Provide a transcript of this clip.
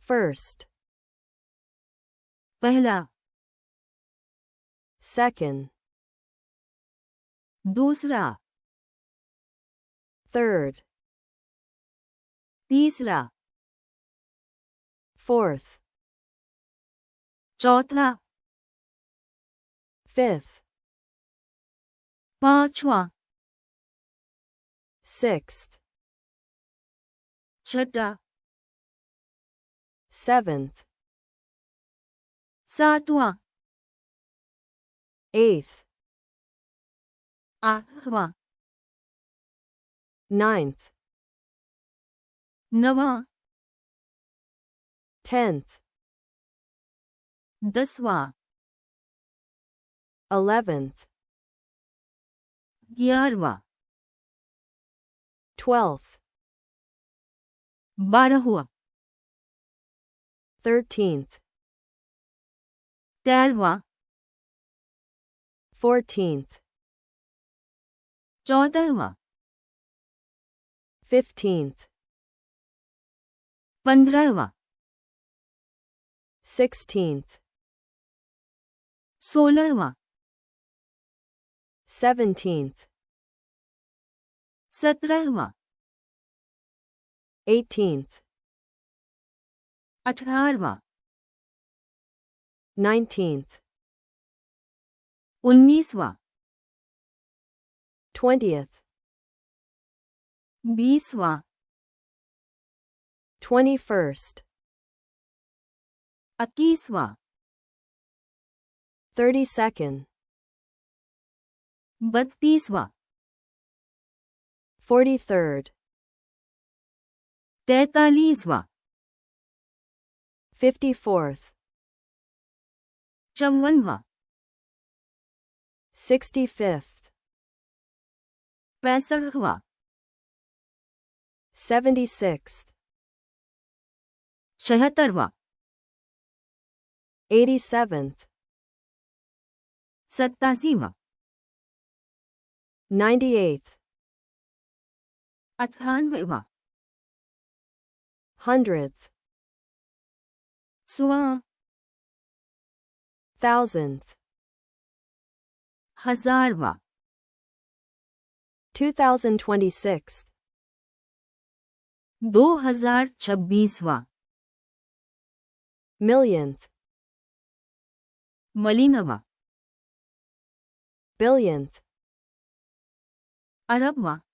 First. پہلا. Second. دوسرا. Third. تیسرا. Fourth. چوتھا. Fifth. پانچواں. Sixth. چھٹا. Seventh. ساتواں. Eighth. آٹھواں. Ninth. نواں. 10th. 10واں. 11th. 11واں. 12th. 12واں. 13th. 13واں. 14th. 14واں. 15th. 15واں. 16th. 16واں. 17th. 17واں. 18th. 18واں. 19th. 19واں. 20th. 20واں. 21st. 21واں. 32nd. 32واں. 43rd. 43واں. 54th. 54واں. 65th. 65واں. 76th. 76واں. 87th. 87واں. 98th. 98واں. 100th. 100واں. 1000th. 1000واں. 2026th. 2026واں. Millionth. ملینواں. Billionth. اربواں.